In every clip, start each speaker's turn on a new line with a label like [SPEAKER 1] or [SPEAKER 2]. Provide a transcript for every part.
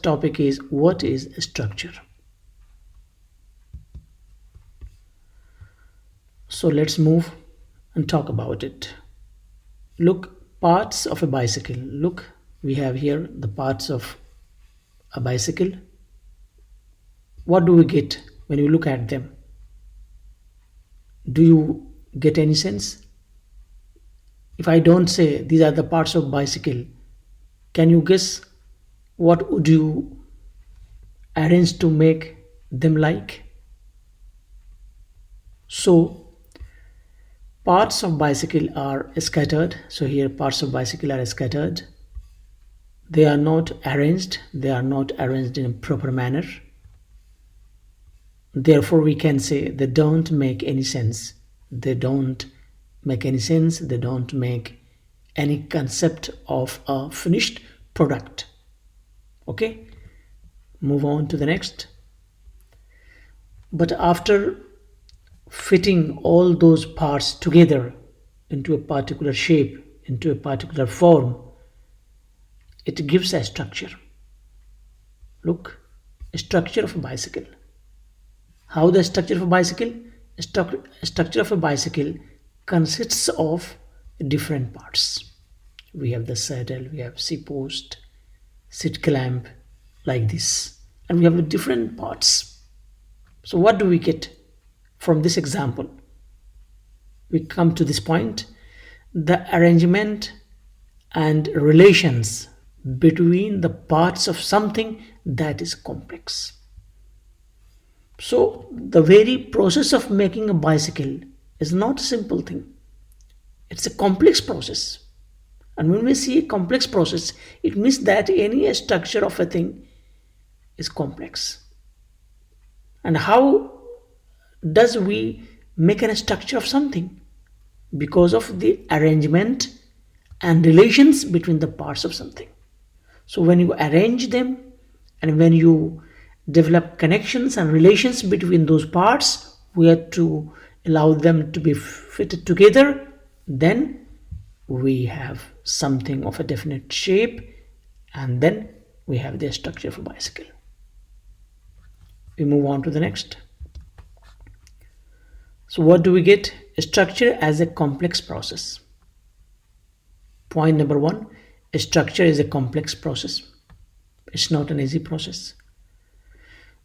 [SPEAKER 1] topic is what is structure. So let's move and talk about it. Look, parts of a bicycle. Look, we have here the parts of a bicycle. What do we get when we look at them? Do you get any sense? If I don't say these are the parts of bicycle, can you guess what would you arrange to make them like? So parts of bicycle are scattered. So here parts of bicycle are scattered. They are not arranged. They are not arranged in a proper manner. Therefore, we can say they don't make any sense. They don't make any sense. They don't make any concept of a finished product. Okay, move on to the next. But after fitting all those parts together into a particular shape, into a particular form, it gives a structure. Look, a structure of a bicycle. How the structure of a bicycle? Structure of a bicycle consists of different parts. We have the saddle, we have seat post, seat clamp, like this, and we have different parts. So what do we get from this example? We come to this point: the arrangement and relations between the parts of something that is complex. So the very process of making a bicycle is not a simple thing. It's a complex process. And when we see a complex process, it means that any structure of a thing is complex. And how does we make a structure of something? Because of the arrangement and relations between the parts of something. So when you arrange them and when you develop connections and relations between those parts, we have to allow them to be fitted together, then we have something of a definite shape, and then we have the structure of a bicycle. We move on to the next. So what do we get? A structure as a complex process. Point number one, a structure is a complex process. It's not an easy process.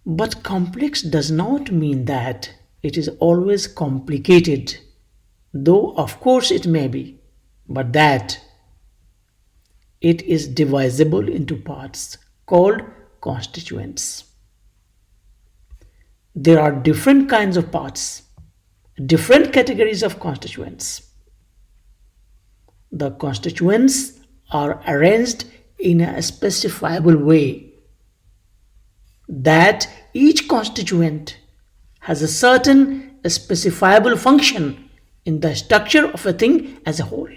[SPEAKER 1] But complex does not mean that it is always complicated, though of course it may be, but that it is divisible into parts called constituents. There are different kinds of parts, different categories of constituents. The constituents are arranged in a specifiable way, that each constituent has a certain specifiable function in the structure of a thing as a whole.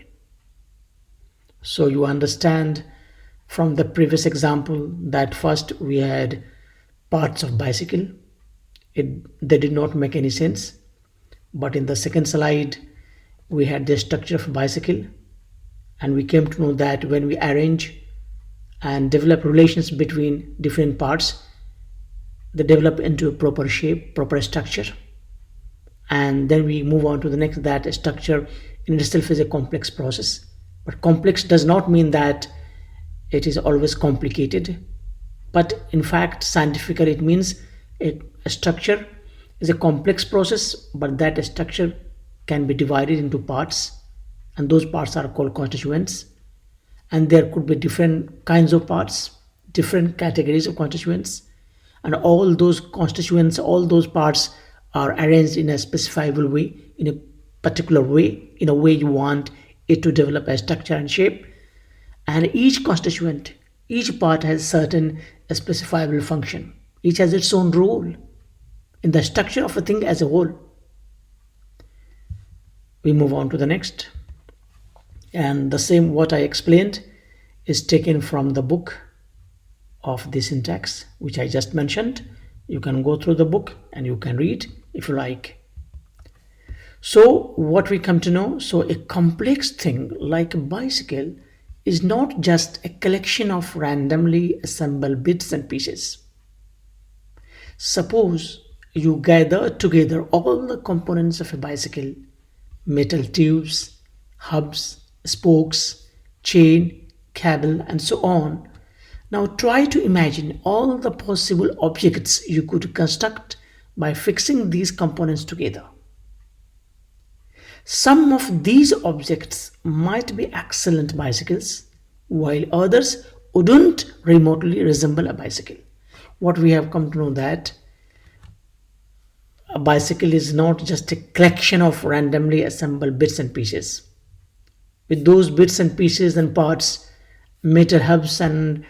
[SPEAKER 1] So you understand from the previous example that first we had parts of bicycle. They did not make any sense. But in the second slide, we had the structure of bicycle, and we came to know that when we arrange and develop relations between different parts, they develop into a proper shape, proper structure. And then we move on to the next, that structure in itself is a complex process. But complex does not mean that it is always complicated. But in fact, scientifically, it means a structure is a complex process, but that structure can be divided into parts, and those parts are called constituents. And there could be different kinds of parts, different categories of constituents, and all those constituents, all those parts are arranged in a specifiable way, in a particular way, in a way you want it to develop a structure and shape. And each constituent, each part has certain specifiable function. Each has its own role in the structure of a thing as a whole. We move on to the next. And the same what I explained is taken from the book of the syntax, which I just mentioned. You can go through the book and you can read if you like. So what we come to know, so a complex thing like a bicycle is not just a collection of randomly assembled bits and pieces. Suppose you gather together all the components of a bicycle: metal tubes, hubs, spokes, chain, cable, and so on. Now try to imagine all the possible objects you could construct by fixing these components together. Some of these objects might be excellent bicycles, while others wouldn't remotely resemble a bicycle. What we have come to know that a bicycle is not just a collection of randomly assembled bits and pieces. With those bits and pieces and parts, metal hubs and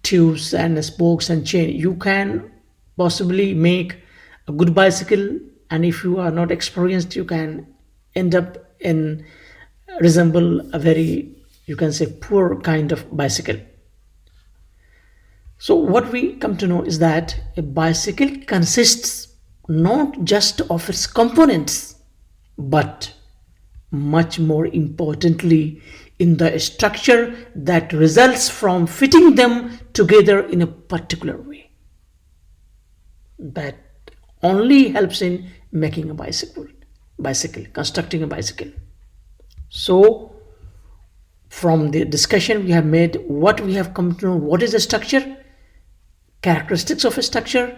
[SPEAKER 1] tubes and spokes and chain, you can possibly make a good bicycle, and if you are not experienced, you can end up in resemble a very, you can say, poor kind of bicycle. So what we come to know is that a bicycle consists not just of its components, but much more importantly in the structure that results from fitting them together in a particular way. That only helps in making a bicycle, constructing a bicycle. So from the discussion we have made, what we have come to know: what is a structure, characteristics of a structure,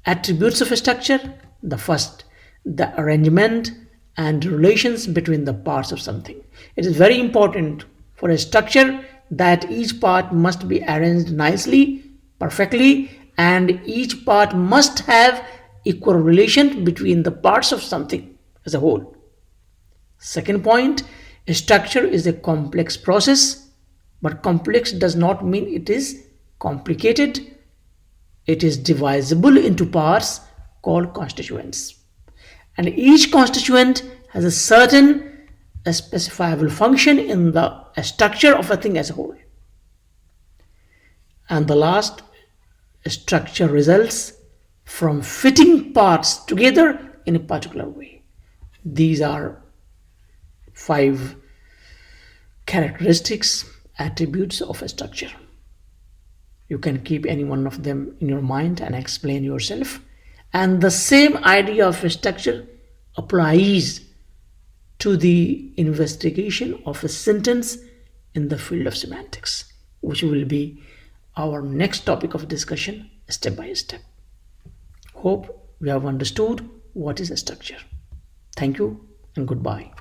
[SPEAKER 1] attributes of a structure. The first, the arrangement and relations between the parts of something. It is very important for a structure that each part must be arranged nicely, perfectly, and each part must have equal relation between the parts of something as a whole. Second point, a structure is a complex process, but complex does not mean it is complicated. It is divisible into parts called constituents, and each constituent has a certain specifiable function in the structure of a thing as a whole. And the last, structure results from fitting parts together in a particular way. These are 5 characteristics, attributes of a structure. You can keep any one of them in your mind and explain yourself. And the same idea of a structure applies to the investigation of a sentence in the field of semantics, which will be our next topic of discussion step by step. Hope we have understood what is a structure. Thank you and goodbye.